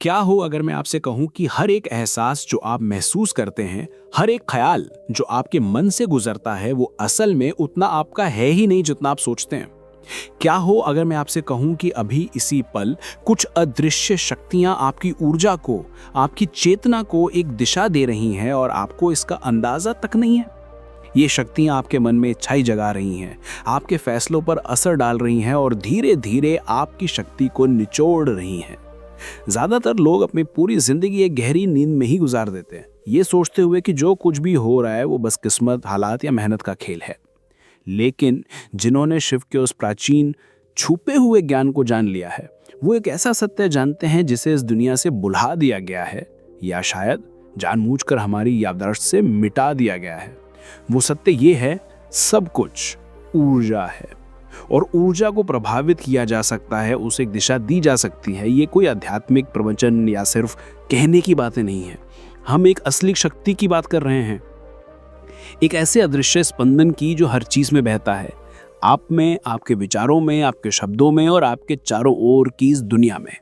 क्या हो अगर मैं आपसे कहूं कि हर एक एहसास जो आप महसूस करते हैं, हर एक ख्याल जो आपके मन से गुजरता है, वो असल में उतना आपका है ही नहीं जितना आप सोचते हैं। क्या हो अगर मैं आपसे कहूं कि अभी इसी पल कुछ अदृश्य शक्तियां आपकी ऊर्जा को, आपकी चेतना को एक दिशा दे रही हैं और आपको इसका अंदाजा तक नहीं है। ये शक्तियां आपके मन में इच्छाएं जगा रही हैं, आपके फैसलों पर असर डाल रही हैं और धीरे धीरे आपकी शक्ति को निचोड़ रही हैं। ज्यादातर लोग अपनी पूरी जिंदगी एक गहरी नींद में ही गुजार देते हैं, ये सोचते हुए कि जो कुछ भी हो रहा है वो बस किस्मत, हालात या मेहनत का खेल है। लेकिन जिन्होंने शिव के उस प्राचीन छुपे हुए ज्ञान को जान लिया है, वो एक ऐसा सत्य जानते हैं जिसे इस दुनिया से बुला दिया गया है या शायद जानबूझकर हमारी याददाश्त से मिटा दिया गया है। वो सत्य ये है, सब कुछ ऊर्जा है और ऊर्जा को प्रभावित किया जा सकता है, उसे एक दिशा दी जा सकती है। ये कोई आध्यात्मिक प्रवचन या सिर्फ कहने की बातें नहीं है। हम एक असली शक्ति की बात कर रहे हैं, एक ऐसे अदृश्य स्पंदन की जो हर चीज में बहता है, आप में, आपके विचारों में, आपके शब्दों में और आपके चारों ओर की इस दुनिया में।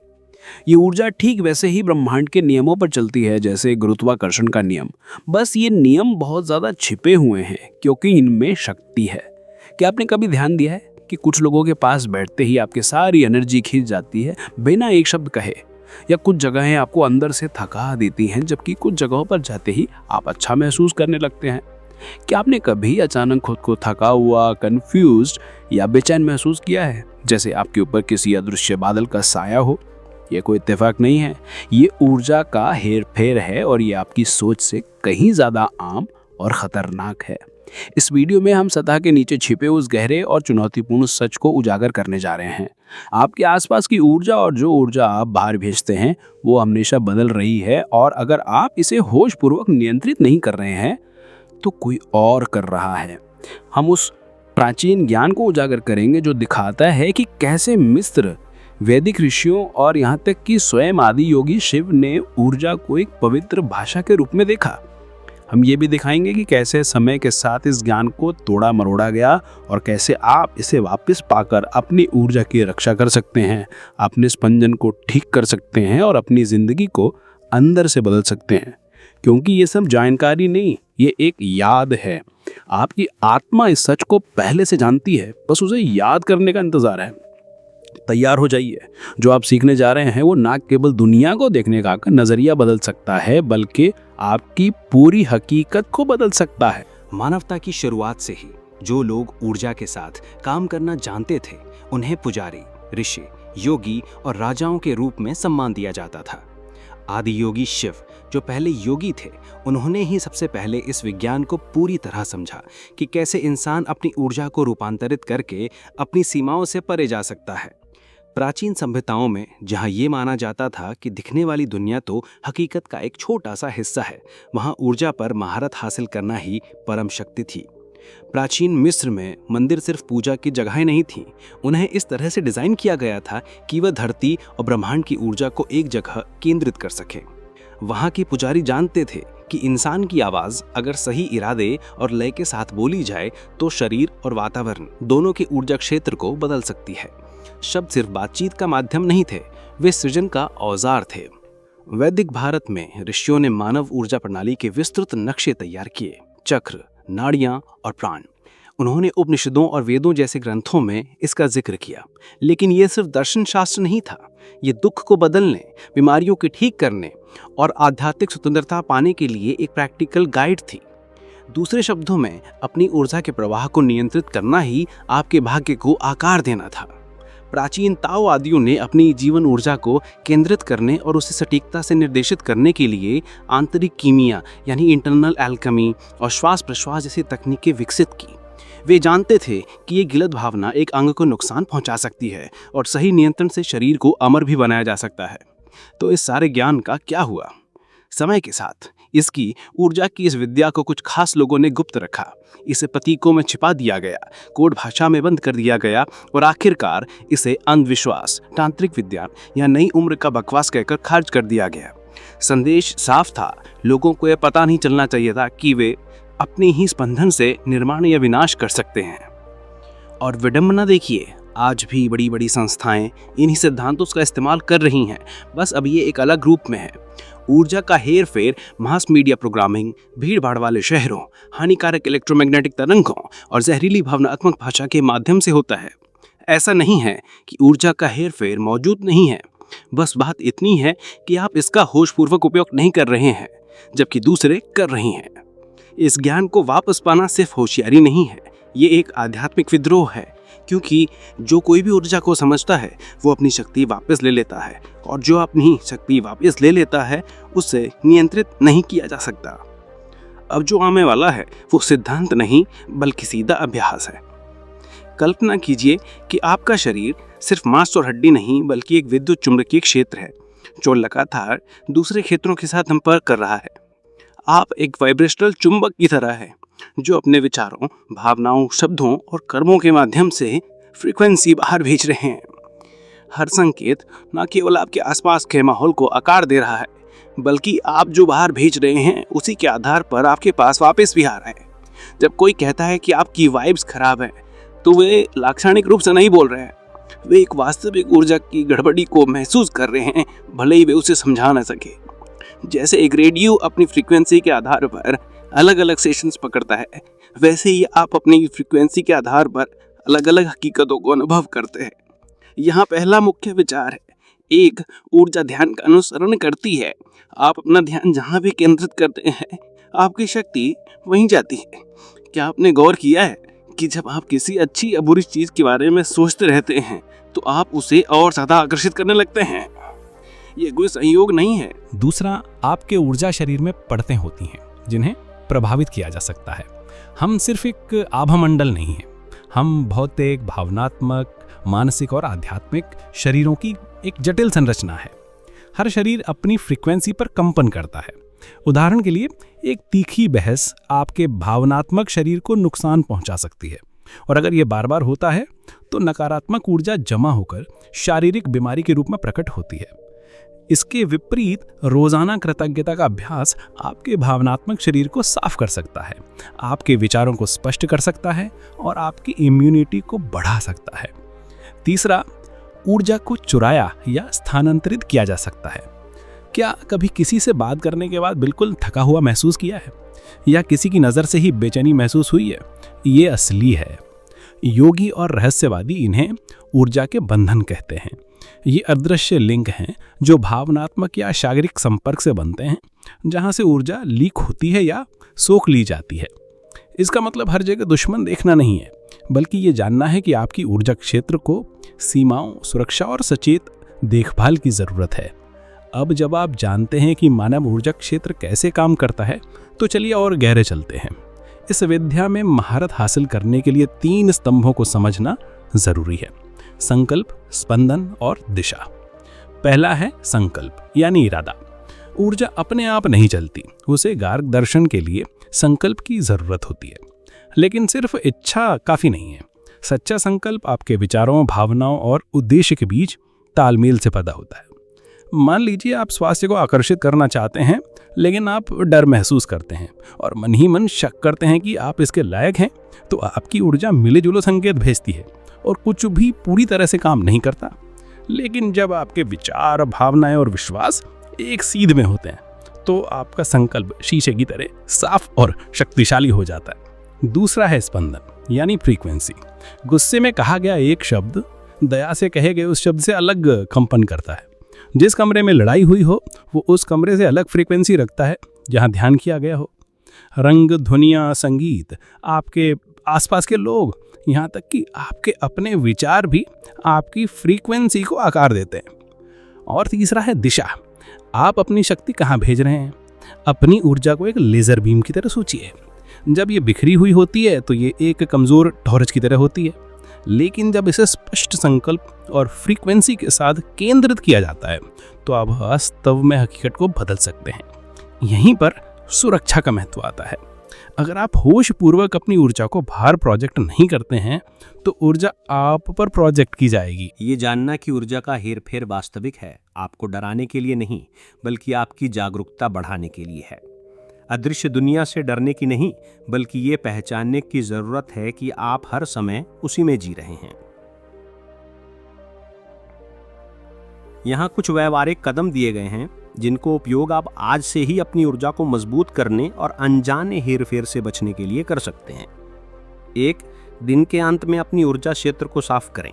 ये ऊर्जा ठीक वैसे ही ब्रह्मांड के नियमों पर चलती है जैसे गुरुत्वाकर्षण का नियम। बस ये नियम बहुत ज्यादा छिपे हुए हैं क्योंकि इनमें शक्ति है। क्या आपने कभी ध्यान दिया है कि कुछ लोगों के पास बैठते ही आपकी सारी एनर्जी खींच जाती है बिना एक शब्द कहे, या कुछ जगहें आपको अंदर से थका देती हैं जबकि कुछ जगहों पर जाते ही आप अच्छा महसूस करने लगते हैं। क्या आपने कभी अचानक खुद को थका हुआ, कंफ्यूज्ड या बेचैन महसूस किया है, जैसे आपके ऊपर किसी अदृश्य बादल का साया हो? ये कोई इत्तेफाक नहीं है, ये ऊर्जा का हेरफेर है और ये आपकी सोच से कहीं ज्यादा आम और खतरनाक है। इस वीडियो में हम सतह के नीचे छिपे उस गहरे और चुनौतीपूर्ण सच को उजागर करने जा रहे हैं। आपके आसपास की ऊर्जा और जो ऊर्जा आप बाहर भेजते हैं वो हमेशा बदल रही है, और अगर आप इसे होशपूर्वक नियंत्रित नहीं कर रहे हैं तो कोई और कर रहा है। हम उस प्राचीन ज्ञान को उजागर करेंगे जो दिखाता है कि कैसे मिस्र, वैदिक ऋषियों और यहाँ तक कि स्वयं आदि योगी शिव ने ऊर्जा को एक पवित्र भाषा के रूप में देखा। हम ये भी दिखाएंगे कि कैसे समय के साथ इस ज्ञान को तोड़ा मरोड़ा गया और कैसे आप इसे वापस पाकर अपनी ऊर्जा की रक्षा कर सकते हैं, अपने स्पंदन को ठीक कर सकते हैं और अपनी जिंदगी को अंदर से बदल सकते हैं। क्योंकि ये सब जानकारी नहीं, ये एक याद है। आपकी आत्मा इस सच को पहले से जानती है, बस उसे याद करने का इंतजार है। तैयार हो जाइए। जो आप सीखने जा रहे हैं वो ना केवल दुनिया को देखने का नजरिया बदल सकता है, बल्कि आपकी पूरी हकीकत को बदल सकता है। मानवता की शुरुआत से ही जो लोग ऊर्जा के साथ काम करना जानते थे, उन्हें पुजारी, ऋषि, योगी और राजाओं के रूप में सम्मान दिया जाता था। आदि योगी शिव, जो पहले योगी थे, उन्होंने ही सबसे पहले इस विज्ञान को पूरी तरह समझा कि कैसे इंसान अपनी ऊर्जा को रूपांतरित करके अपनी सीमाओं से परे जा सकता है। प्राचीन सभ्यताओं में जहां ये माना जाता था कि दिखने वाली दुनिया तो हकीकत का एक छोटा सा हिस्सा है, वहां ऊर्जा पर महारत हासिल करना ही परम शक्ति थी। प्राचीन मिस्र में मंदिर सिर्फ पूजा की जगहें नहीं थीं, उन्हें इस तरह से डिजाइन किया गया था कि वह धरती और ब्रह्मांड की ऊर्जा को एक जगह केंद्रित कर सके। वहां के पुजारी जानते थे कि इंसान की आवाज अगर सही इरादे और लय के साथ बोली जाए तो शरीर और वातावरण दोनों के ऊर्जा क्षेत्र को बदल सकती है। शब्द सिर्फ बातचीत का माध्यम नहीं थे, वे सृजन का औजार थे। वैदिक भारत में ऋषियों ने मानव ऊर्जा प्रणाली के विस्तृत नक्शे तैयार किए, चक्र, नाड़ियां और प्राण। उन्होंने उपनिषदों और वेदों जैसे ग्रंथों में इसका जिक्र किया। लेकिन यह सिर्फ दर्शन शास्त्र नहीं था, ये दुख को बदलने, बीमारियों के ठीक करने और आध्यात्मिक स्वतंत्रता पाने के लिए एक प्रैक्टिकल गाइड थी। दूसरे शब्दों में, अपनी ऊर्जा के प्रवाह को नियंत्रित करना ही आपके भाग्य को आकार देना था। प्राचीन ताओवादियों ने अपनी जीवन ऊर्जा को केंद्रित करने और उसे सटीकता से निर्देशित करने के लिए आंतरिक कीमिया यानी इंटरनल एल्केमी और श्वास प्रश्वास जैसी तकनीकें विकसित की। वे जानते थे कि ये गिलत भावना एक अंग को नुकसान पहुंचा सकती है और सही नियंत्रण से शरीर को अमर भी बनाया जा सकता है। तो इस सारे ज्ञान का क्या हुआ? समय के साथ इसकी ऊर्जा की इस विद्या को कुछ खास लोगों ने गुप्त रखा, इसे प्रतीकों में छिपा दिया गया, कोड भाषा में बंद कर दिया गया और आखिरकार इसे अंधविश्वास, तांत्रिक विद्या या नई उम्र का बकवास कहकर खारिज कर दिया गया। संदेश साफ था, लोगों को यह पता नहीं चलना चाहिए था कि वे अपने ही स्पंदन से निर्माण या विनाश कर सकते हैं। और विडंबना देखिए, आज भी बड़ी बड़ी संस्थाएं इन्हीं सिद्धांतों का इस्तेमाल कर रही हैं, बस अब ये एक अलग रूप में है। ऊर्जा का हेर फेर मास मीडिया प्रोग्रामिंग, भीड़ भाड़ वाले शहरों, हानिकारक इलेक्ट्रोमैग्नेटिक तरंगों और जहरीली भावनात्मक भाषा के माध्यम से होता है। ऐसा नहीं है कि ऊर्जा का हेर फेर मौजूद नहीं है, बस बात इतनी है कि आप इसका होशपूर्वक उपयोग नहीं कर रहे हैं, जबकि दूसरे कर रही हैं। इस ज्ञान को वापस पाना सिर्फ होशियारी नहीं है, ये एक आध्यात्मिक विद्रोह है, क्योंकि जो कोई भी ऊर्जा को समझता है वो अपनी शक्ति वापस ले लेता है, और जो अपनी शक्ति वापस ले लेता है उसे नियंत्रित नहीं किया जा सकता। अब जो आने वाला है वो सिद्धांत नहीं बल्कि सीधा अभ्यास है। कल्पना कीजिए कि आपका शरीर सिर्फ मांस और हड्डी नहीं बल्कि एक विद्युत चुंबकीय क्षेत्र है जो लगातार दूसरे क्षेत्रों के साथ संपर्क कर रहा है। आप एक वाइब्रेशनल चुंबक की तरह है जो अपने विचारों, भावनाओं, शब्दों और कर्मों के माध्यम से फ्रीक्वेंसी बाहर भेज रहे हैं। हर संकेत न केवल आपके आसपास के माहौल को आकार दे रहा है, बल्कि आप जो बाहर भेज रहे हैं उसी के आधार पर आपके पास वापस भी आ रहा है। जब कोई कहता है कि आपकी वाइब्स खराब है, तो वे लाक्षणिक रूप से नहीं बोल रहे हैं, वे एक वास्तविक ऊर्जा की गड़बड़ी को महसूस कर रहे हैं, भले ही वे उसे समझा न सके। जैसे एक रेडियो अपनी फ्रीक्वेंसी के आधार पर अलग अलग सेशंस पकड़ता है, वैसे ही आप अपनी फ्रीक्वेंसी के आधार पर अलग अलग हकीकतों को अनुभव करते हैं। यहाँ पहला मुख्य विचार है, एक ऊर्जा ध्यान का अनुसरण करती है। आप अपना ध्यान जहाँ भी केंद्रित करते हैं, आपकी शक्ति वहीं जाती है। क्या आपने गौर किया है कि जब आप किसी अच्छी या बुरी चीज के बारे में सोचते रहते हैं तो आप उसे और ज्यादा आकर्षित करने लगते हैं? ये कोई संयोग नहीं है। दूसरा, आपके ऊर्जा शरीर में परतें होती हैं जिन्हें प्रभावित किया जा सकता है। हम सिर्फ एक आभामंडल नहीं है, हम भौतिक, भावनात्मक, मानसिक और आध्यात्मिक शरीरों की एक जटिल संरचना है। हर शरीर अपनी फ्रीक्वेंसी पर कंपन करता है। उदाहरण के लिए, एक तीखी बहस आपके भावनात्मक शरीर को नुकसान पहुंचा सकती है, और अगर यह बार बार होता है तो नकारात्मक ऊर्जा जमा होकर शारीरिक बीमारी के रूप में प्रकट होती है। इसके विपरीत, रोजाना कृतज्ञता का अभ्यास आपके भावनात्मक शरीर को साफ कर सकता है, आपके विचारों को स्पष्ट कर सकता है और आपकी इम्यूनिटी को बढ़ा सकता है। तीसरा, ऊर्जा को चुराया या स्थानांतरित किया जा सकता है। क्या कभी किसी से बात करने के बाद बिल्कुल थका हुआ महसूस किया है, या किसी की नज़र से ही बेचैनी महसूस हुई है? ये असली है। योगी और रहस्यवादी इन्हें ऊर्जा के बंधन कहते हैं। ये अदृश्य लिंक हैं जो भावनात्मक या शारीरिक संपर्क से बनते हैं, जहां से ऊर्जा लीक होती है या सोख ली जाती है। इसका मतलब हर जगह दुश्मन देखना नहीं है, बल्कि ये जानना है कि आपकी ऊर्जा क्षेत्र को सीमाओं, सुरक्षा और सचेत देखभाल की ज़रूरत है। अब जब आप जानते हैं कि मानव ऊर्जा क्षेत्र कैसे काम करता है, तो चलिए और गहरे चलते हैं। इस विद्या में महारत हासिल करने के लिए 3 स्तंभों को समझना जरूरी है: संकल्प, स्पंदन और दिशा। पहला है संकल्प यानी इरादा। ऊर्जा अपने आप नहीं चलती, उसे मार्गदर्शन के लिए संकल्प की जरूरत होती है। लेकिन सिर्फ इच्छा काफी नहीं है। सच्चा संकल्प आपके विचारों, भावनाओं और उद्देश्य के बीच तालमेल से पैदा होता है। मान लीजिए आप स्वास्थ्य को आकर्षित करना चाहते हैं, लेकिन आप डर महसूस करते हैं और मन ही मन शक करते हैं कि आप इसके लायक हैं, तो आपकी ऊर्जा मिले जुले संकेत भेजती है और कुछ भी पूरी तरह से काम नहीं करता। लेकिन जब आपके विचार, भावनाएं और विश्वास एक सीध में होते हैं, तो आपका संकल्प शीशे की तरह साफ और शक्तिशाली हो जाता है। दूसरा है स्पंदन यानी फ्रीक्वेंसी। गुस्से में कहा गया एक शब्द दया से कहे गए उस शब्द से अलग कंपन करता है। जिस कमरे में लड़ाई हुई हो, वो उस कमरे से अलग फ्रीक्वेंसी रखता है जहां ध्यान किया गया हो। रंग, ध्वनियाँ, संगीत, आपके आसपास के लोग, यहाँ तक कि आपके अपने विचार भी आपकी फ्रीक्वेंसी को आकार देते हैं। और तीसरा है दिशा। आप अपनी शक्ति कहाँ भेज रहे हैं? अपनी ऊर्जा को एक लेजर बीम की तरह सोचिए। जब ये बिखरी हुई होती है तो ये एक कमजोर टॉर्च की तरह होती है, लेकिन जब इसे स्पष्ट संकल्प और फ्रीक्वेंसी के साथ केंद्रित किया जाता है, तो आप वास्तव में हकीकत को बदल सकते हैं। यहीं पर सुरक्षा का महत्व आता है। अगर आप होश पूर्वक अपनी ऊर्जा को बाहर प्रोजेक्ट नहीं करते हैं, तो ऊर्जा आप पर प्रोजेक्ट की जाएगी। ये जानना कि ऊर्जा का हेरफेर वास्तविक है, आपको डराने के लिए नहीं, बल्कि आपकी जागरूकता बढ़ाने के लिए है। अदृश्य दुनिया से डरने की नहीं, बल्कि ये पहचानने की जरूरत है कि आप हर समय उसी में जी रहे हैं। यहाँ कुछ व्यवहारिक कदम दिए गए हैं जिनको उपयोग आप आज से ही अपनी ऊर्जा को मजबूत करने और अनजाने हेरफेर से बचने के लिए कर सकते हैं। 1. दिन के अंत में अपनी ऊर्जा क्षेत्र को साफ करें।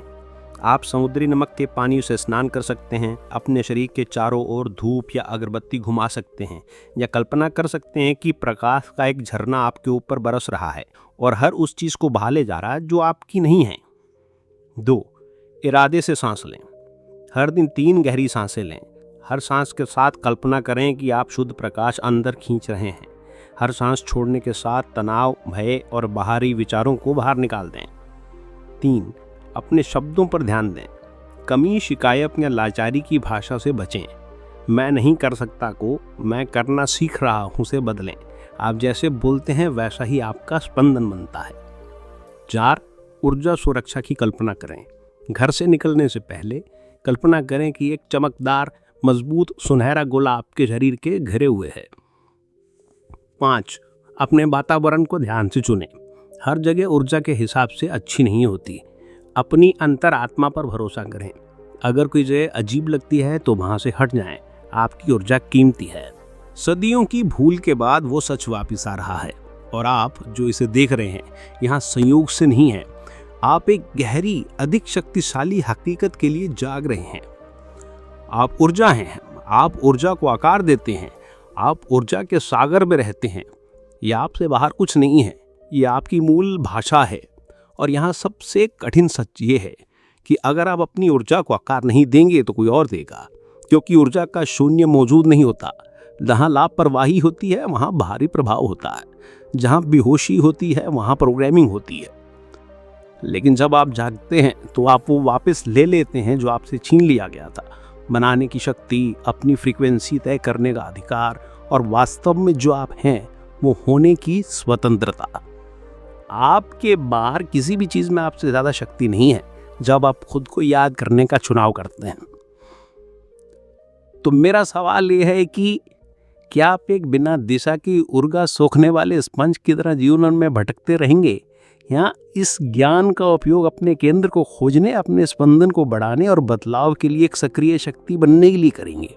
आप समुद्री नमक के पानी से स्नान कर सकते हैं, अपने शरीर के चारों ओर धूप या अगरबत्ती घुमा सकते हैं, या कल्पना कर सकते हैं कि प्रकाश का एक झरना आपके ऊपर बरस रहा है और हर उस चीज़ को बहा जा रहा है जो आपकी नहीं है। 2. इरादे से सांस लें। हर दिन 3 गहरी सांसें लें। हर सांस के साथ कल्पना करें कि आप शुद्ध प्रकाश अंदर खींच रहे हैं। हर सांस छोड़ने के साथ तनाव, भय और बाहरी विचारों को बाहर निकाल दें। 3. अपने शब्दों पर ध्यान दें। कमी, शिकायत या लाचारी की भाषा से बचें। मैं नहीं कर सकता को मैं करना सीख रहा हूँ से बदलें। आप जैसे बोलते हैं वैसा ही आपका स्पंदन बनता है। 4. ऊर्जा सुरक्षा की कल्पना करें। घर से निकलने से पहले कल्पना करें कि एक चमकदार, मजबूत सुनहरा गोला आपके शरीर के घिरे हुए है। 5. अपने वातावरण को ध्यान से चुनें। हर जगह ऊर्जा के हिसाब से अच्छी नहीं होती। अपनी अंतरात्मा पर भरोसा करें। अगर कोई जगह अजीब लगती है तो वहां से हट जाएं। आपकी ऊर्जा कीमती है। सदियों की भूल के बाद वो सच वापिस आ रहा है और आप जो इसे देख रहे हैं यहाँ संयोग से नहीं है। आप एक गहरी, अधिक शक्तिशाली हकीकत के लिए जाग रहे हैं। आप ऊर्जा हैं। आप ऊर्जा को आकार देते हैं। आप ऊर्जा के सागर में रहते हैं। यह आपसे बाहर कुछ नहीं है। ये आपकी मूल भाषा है। और यहाँ सबसे कठिन सच ये है कि अगर आप अपनी ऊर्जा को आकार नहीं देंगे तो कोई और देगा, क्योंकि ऊर्जा का शून्य मौजूद नहीं होता। जहाँ लापरवाही होती है वहाँ बाहरी प्रभाव होता है। जहाँ बेहोशी होती है वहाँ प्रोग्रामिंग होती है। लेकिन जब आप जागते हैं तो आप वो वापस ले लेते हैं जो आपसे छीन लिया गया था। बनाने की शक्ति, अपनी फ्रीक्वेंसी तय करने का अधिकार और वास्तव में जो आप हैं वो होने की स्वतंत्रता। आपके बाहर किसी भी चीज़ में आपसे ज़्यादा शक्ति नहीं है जब आप खुद को याद करने का चुनाव करते हैं। तो मेरा सवाल ये है कि क्या आप एक बिना दिशा की ऊर्जा सोखने वाले स्पंज की तरह जीवन में भटकते रहेंगे, या इस ज्ञान का उपयोग अपने केंद्र को खोजने, अपने स्पंदन को बढ़ाने और बदलाव के लिए एक सक्रिय शक्ति बनने के लिए करेंगे?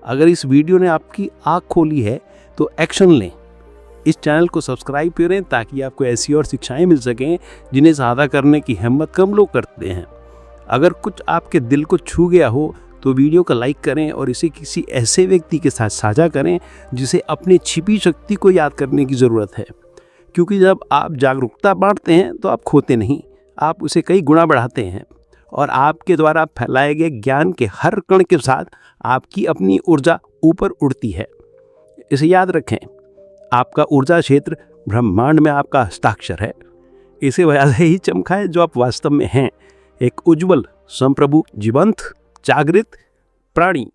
अगर इस वीडियो ने आपकी आँख खोली है तो एक्शन लें। इस चैनल को सब्सक्राइब करें ताकि आपको ऐसी और शिक्षाएं मिल सकें जिन्हें साझा करने की हिम्मत कम लोग करते हैं। अगर कुछ आपके दिल को छू गया हो तो वीडियो को लाइक करें और इसे किसी ऐसे व्यक्ति के साथ साझा करें जिसे अपनी छिपी शक्ति को याद करने की ज़रूरत है। क्योंकि जब आप जागरूकता बांटते हैं तो आप खोते नहीं, आप उसे कई गुना बढ़ाते हैं। और आपके द्वारा फैलाए गए ज्ञान के हर कण के साथ आपकी अपनी ऊर्जा ऊपर उड़ती है। इसे याद रखें, आपका ऊर्जा क्षेत्र ब्रह्मांड में आपका हस्ताक्षर है। इसे वैसे ही चमका है जो आप वास्तव में हैं, एक उज्जवल, संप्रभु, जीवंत, जागृत प्राणी।